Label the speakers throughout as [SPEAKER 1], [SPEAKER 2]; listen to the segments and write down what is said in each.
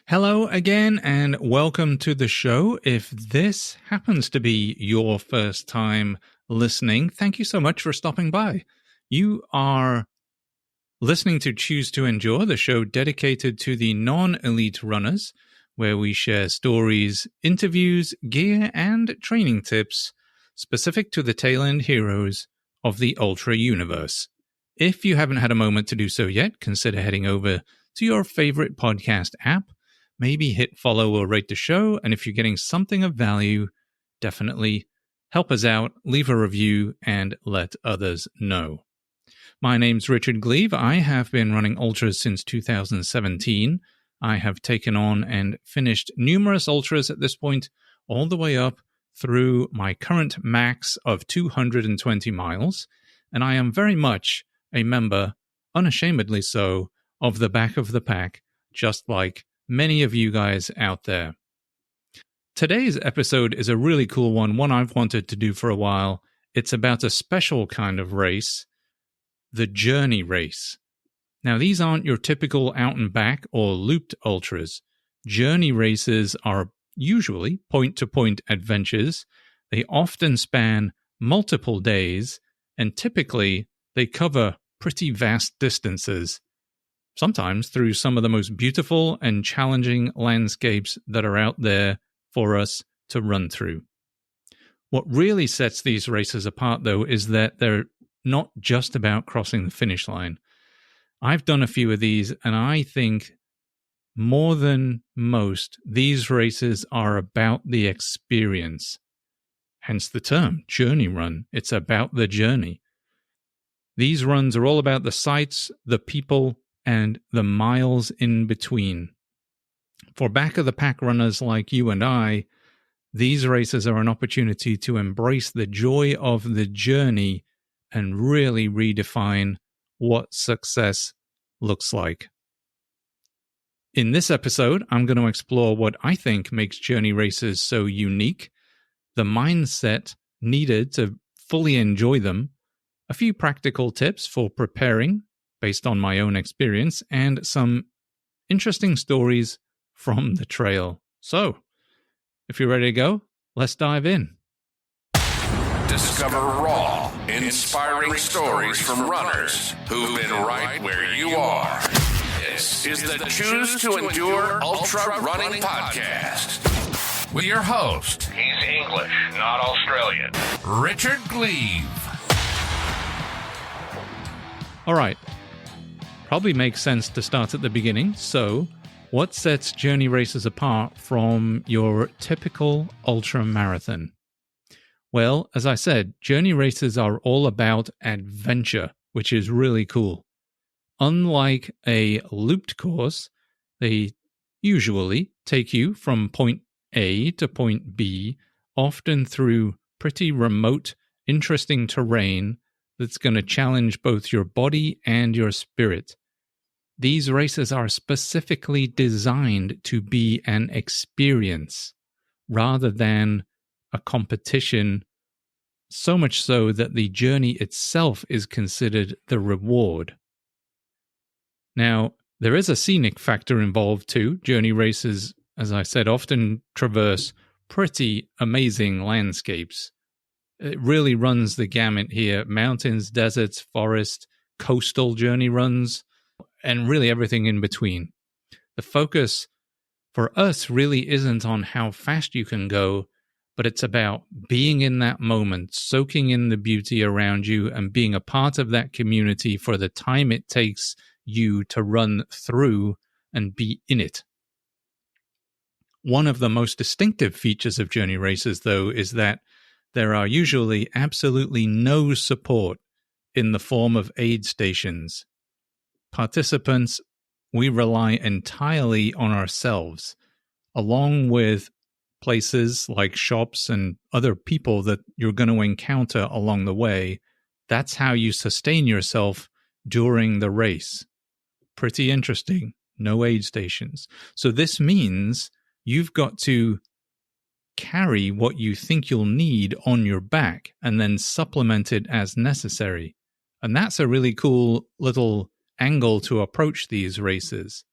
[SPEAKER 1] Hello again and welcome to the show. If this happens to be your first time listening, thank you so much for stopping by. You are listening to Choose to Endure, the show dedicated to the non-elite runners, where we share stories, interviews, gear, and training tips specific to the tail-end heroes of the Ultra universe. If you haven't had a moment to do so yet, consider heading over to your favorite podcast app. Maybe hit follow or rate the show, and if you're getting something of value, definitely help us out, leave a review, and let others know. My name's Richard Gleave. I have been running ultras since 2017. I have taken on and finished numerous ultras at this point, all the way up through my current max of 220 miles, and I am very much a member, unashamedly so, of the back of the pack, just like many of you guys out there. Today's episode is a really cool one I've wanted to do for a while. It's about a special kind of race, the journey race. Now, these aren't your typical out and back or looped ultras. Journey races are usually point-to-point adventures. They often span multiple days, and typically they cover pretty vast distances, sometimes through some of the most beautiful and challenging landscapes that are out there for us to run through. What really sets these races apart, though, is that they're not just about crossing the finish line. I've done a few of these, and I think more than most, these races are about the experience. Hence the term, journey run. It's about the journey. These runs are all about the sights, the people, and the miles in between. For back-of-the-pack runners like you and I, these races are an opportunity to embrace the joy of the journey and really redefine what success looks like. In this episode, I'm going to explore what I think makes journey races so unique, the mindset needed to fully enjoy them, a few practical tips for preparing based on my own experience, and some interesting stories from the trail. So, if you're ready to go, let's dive in.
[SPEAKER 2] Discover raw, inspiring stories from runners who've been right where you are. This is the Choose to Endure Ultra Running Podcast with your host.
[SPEAKER 3] He's English, not Australian.
[SPEAKER 2] Richard Gleave.
[SPEAKER 1] All right. Probably makes sense to start at the beginning. So, what sets journey races apart from your typical ultra marathon? Well, as I said, journey races are all about adventure, which is really cool. Unlike a looped course, they usually take you from point A to point B, often through pretty remote, interesting terrain that's going to challenge both your body and your spirit. These races are specifically designed to be an experience rather than a competition, so much so that the journey itself is considered the reward. Now, there is a scenic factor involved too. Journey races, as I said, often traverse pretty amazing landscapes. It really runs the gamut here. Mountains, deserts, forest, coastal journey runs, and really everything in between. The focus for us really isn't on how fast you can go, but it's about being in that moment, soaking in the beauty around you, and being a part of that community for the time it takes you to run through and be in it. One of the most distinctive features of journey races, though, is that there are usually absolutely no support in the form of aid stations. Participants, we rely entirely on ourselves, along with places like shops and other people that you're going to encounter along the way. That's how you sustain yourself during the race. Pretty interesting. No aid stations. So this means you've got to carry what you think you'll need on your back and then supplement it as necessary. And that's a really cool little angle to approach these races.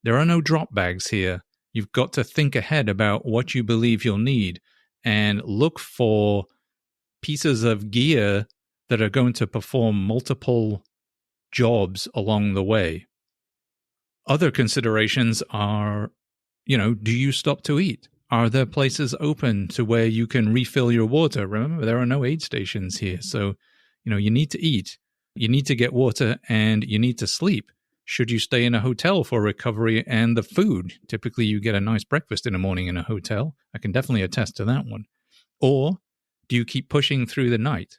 [SPEAKER 1] There are no drop bags here. You've got to think ahead about what you believe you'll need and look for pieces of gear that are going to perform multiple jobs along the way. Other considerations are, do you stop to eat? Are there places open to where you can refill your water? Remember, there are no aid stations here. So, you need to eat, you need to get water, and you need to sleep. Should you stay in a hotel for recovery and the food? Typically, you get a nice breakfast in the morning in a hotel. I can definitely attest to that one. Or do you keep pushing through the night?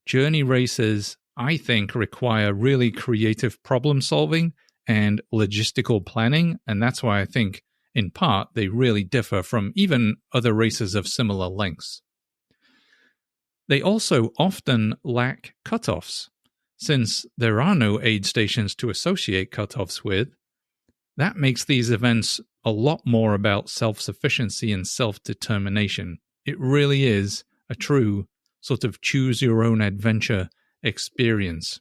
[SPEAKER 1] Journey races, I think, require really creative problem solving and logistical planning. And that's why I think, in part, they really differ from even other races of similar lengths. They also often lack cutoffs. Since there are no aid stations to associate cutoffs with, that makes these events a lot more about self-sufficiency and self-determination. It really is a true sort of choose-your-own-adventure experience.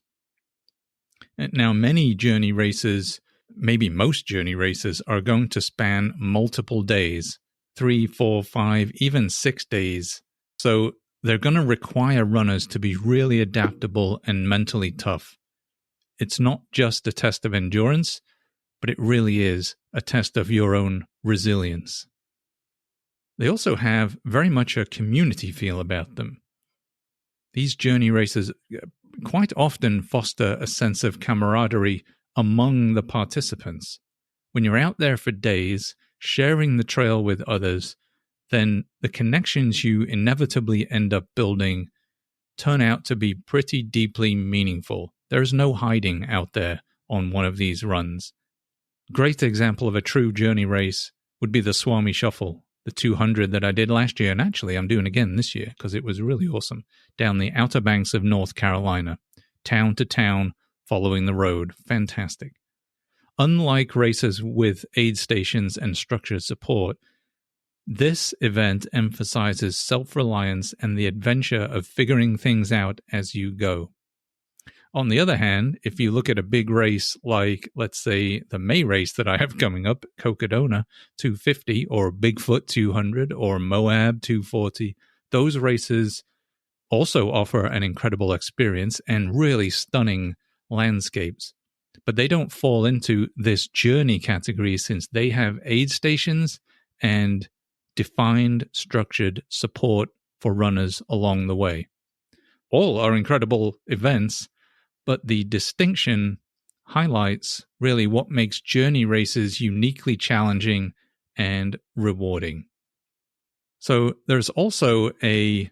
[SPEAKER 1] Now, many journey races, maybe most journey races, are going to span multiple days, 3, 4, 5, even 6 days. So they're going to require runners to be really adaptable and mentally tough. It's not just a test of endurance, but it really is a test of your own resilience. They also have very much a community feel about them. These journey races quite often foster a sense of camaraderie among the participants. When you're out there for days, sharing the trail with others, then the connections you inevitably end up building turn out to be pretty deeply meaningful. There's no hiding out there on one of these runs. Great example of a true journey race would be the Swammie Shuffle, the 200 that I did last year, and actually I'm doing again this year because it was really awesome, down the Outer Banks of North Carolina, town to town, following the road. Fantastic. Unlike races with aid stations and structured support, this event emphasizes self-reliance and the adventure of figuring things out as you go. On the other hand, if you look at a big race like, let's say, the May race that I have coming up, Cocodona 250, or Bigfoot 200, or Moab 240, those races also offer an incredible experience and really stunning landscapes. But they don't fall into this journey category since they have aid stations and defined, structured support for runners along the way. All are incredible events, but the distinction highlights really what makes journey races uniquely challenging and rewarding. So there's also a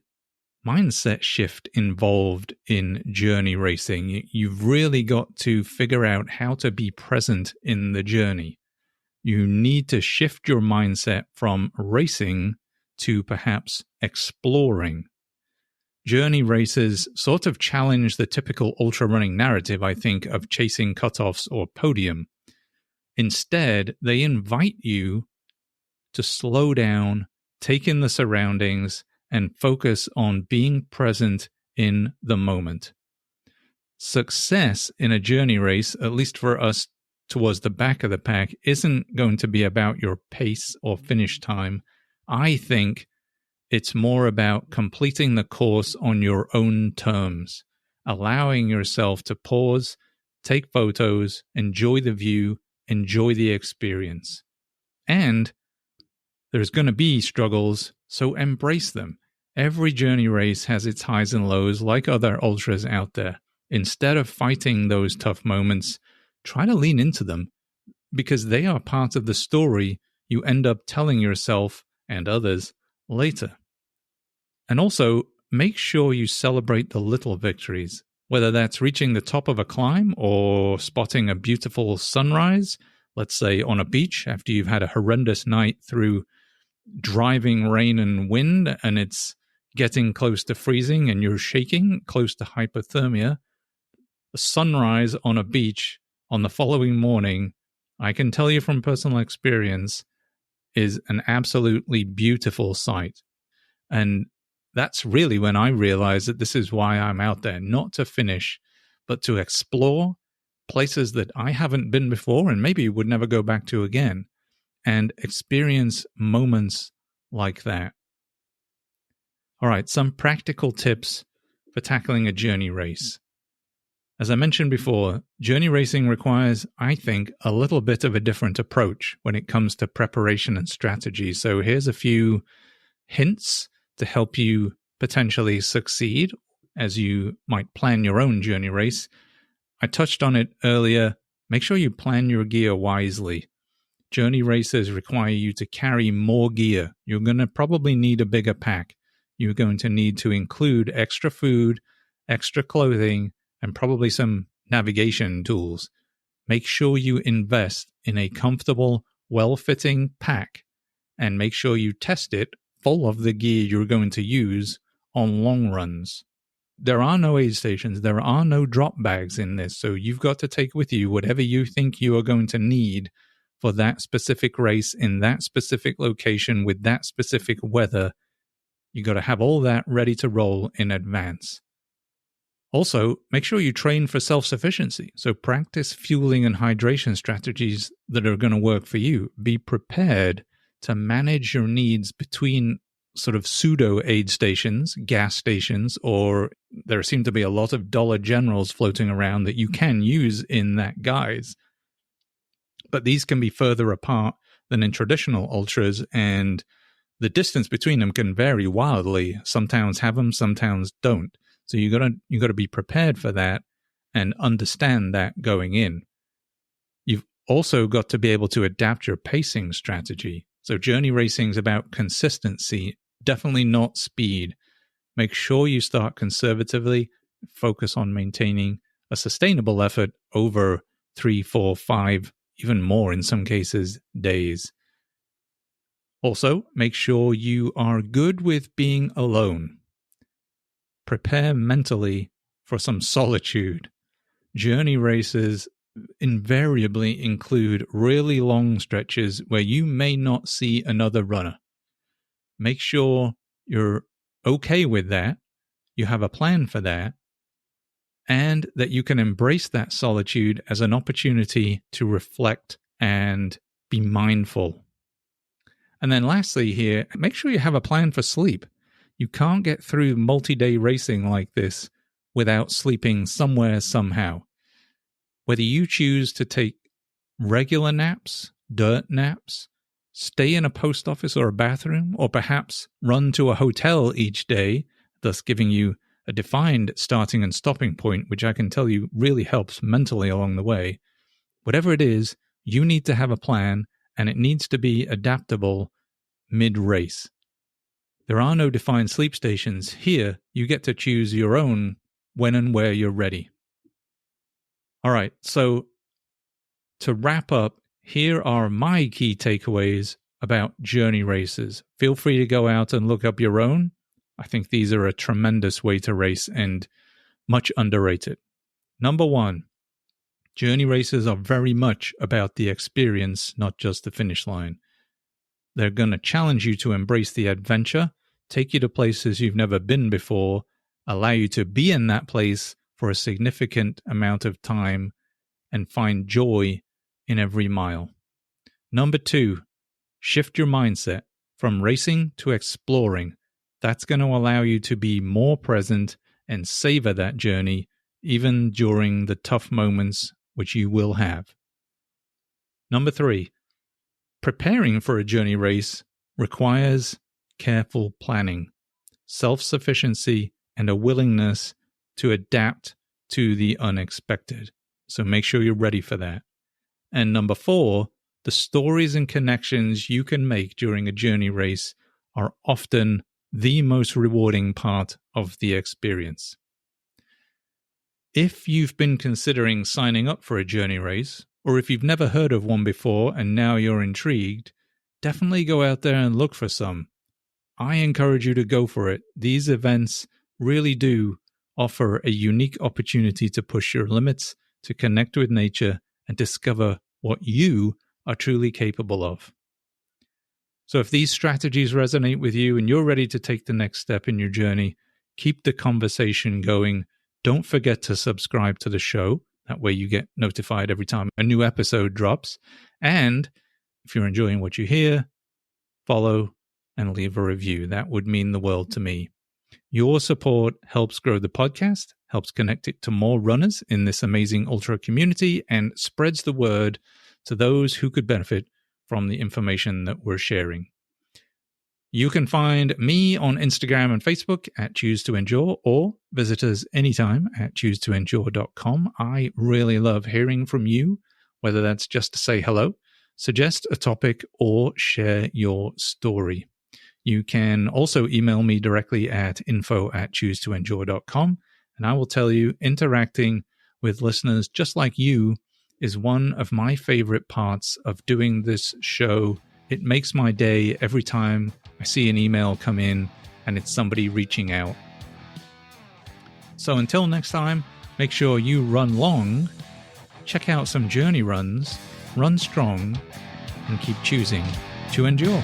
[SPEAKER 1] mindset shift involved in journey racing. You've really got to figure out how to be present in the journey. You need to shift your mindset from racing to perhaps exploring. Journey races sort of challenge the typical ultra running narrative, I think, of chasing cutoffs or podium. Instead, they invite you to slow down, take in the surroundings, and focus on being present in the moment. Success in a journey race, at least for us towards the back of the pack, isn't going to be about your pace or finish time. I think it's more about completing the course on your own terms, allowing yourself to pause, take photos, enjoy the view, enjoy the experience. And there's going to be struggles, so embrace them. Every journey race has its highs and lows, like other ultras out there. Instead of fighting those tough moments, try to lean into them, because they are part of the story you end up telling yourself and others later. And also, make sure you celebrate the little victories, whether that's reaching the top of a climb or spotting a beautiful sunrise, let's say on a beach after you've had a horrendous night through driving rain and wind, and it's getting close to freezing and you're shaking, close to hypothermia. The sunrise on a beach on the following morning, I can tell you from personal experience, is an absolutely beautiful sight. And that's really when I realized that this is why I'm out there, not to finish, but to explore, places that I haven't been before and maybe would never go back to again, and experience moments like that. All right, some practical tips for tackling a journey race. As I mentioned before, journey racing requires, I think, a little bit of a different approach when it comes to preparation and strategy. So here's a few hints to help you potentially succeed as you might plan your own journey race. I touched on it earlier. Make sure you plan your gear wisely. Journey races require you to carry more gear. You're going to probably need a bigger pack. You're going to need to include extra food, extra clothing, and probably some navigation tools. Make sure you invest in a comfortable, well-fitting pack, and make sure you test it full of the gear you're going to use on long runs. There are no aid stations. There are no drop bags in this, so you've got to take with you whatever you think you are going to need for that specific race in that specific location with that specific weather. You got to have all that ready to roll in advance. Also, make sure you train for self-sufficiency. So practice fueling and hydration strategies that are going to work for you. Be prepared to manage your needs between sort of pseudo aid stations, gas stations, or there seem to be a lot of Dollar Generals floating around that you can use in that guise. But these can be further apart than in traditional ultras, and the distance between them can vary wildly. Some towns have them, some towns don't. So you got to be prepared for that and understand that going in. You've also got to be able to adapt your pacing strategy. So journey racing is about consistency, definitely not speed. Make sure you start conservatively, focus on maintaining a sustainable effort over 3, 4, 5, even more in some cases, days. Also, make sure you are good with being alone. Prepare mentally for some solitude. Journey races invariably include really long stretches where you may not see another runner. Make sure you're okay with that, you have a plan for that, and that you can embrace that solitude as an opportunity to reflect and be mindful. And then lastly here, make sure you have a plan for sleep. You can't get through multi-day racing like this without sleeping somewhere, somehow. Whether you choose to take regular naps, dirt naps, stay in a post office or a bathroom, or perhaps run to a hotel each day, thus giving you a defined starting and stopping point, which I can tell you really helps mentally along the way. Whatever it is, you need to have a plan, and it needs to be adaptable mid-race. There are no defined sleep stations. Here, you get to choose your own when and where you're ready. All right, so to wrap up, here are my key takeaways about journey races. Feel free to go out and look up your own. I think these are a tremendous way to race and much underrated. Number 1, journey races are very much about the experience, not just the finish line. They're going to challenge you to embrace the adventure, take you to places you've never been before, allow you to be in that place for a significant amount of time, and find joy in every mile. Number 2, shift your mindset from racing to exploring. That's going to allow you to be more present and savor that journey, even during the tough moments which you will have. Number 3, preparing for a journey race requires careful planning, self-sufficiency, and a willingness to adapt to the unexpected. So make sure you're ready for that. And number 4, the stories and connections you can make during a journey race are often the most rewarding part of the experience. If you've been considering signing up for a journey race, or if you've never heard of one before and now you're intrigued, definitely go out there and look for some. I encourage you to go for it. These events really do offer a unique opportunity to push your limits, to connect with nature, and discover what you are truly capable of. So if these strategies resonate with you and you're ready to take the next step in your journey, keep the conversation going. Don't forget to subscribe to the show. That way you get notified every time a new episode drops. And if you're enjoying what you hear, follow and leave a review. That would mean the world to me. Your support helps grow the podcast, helps connect it to more runners in this amazing ultra community, and spreads the word to those who could benefit from the information that we're sharing. You can find me on Instagram and Facebook at Choose to Endure, or visit us anytime at choosetoendure.com. I really love hearing from you, whether that's just to say hello, suggest a topic, or share your story. You can also email me directly at info@choosetoendure.com, and I will tell you, interacting with listeners just like you is one of my favorite parts of doing this show. It makes my day every time I see an email come in and it's somebody reaching out. So until next time, make sure you run long, check out some journey runs, run strong, and keep choosing to endure.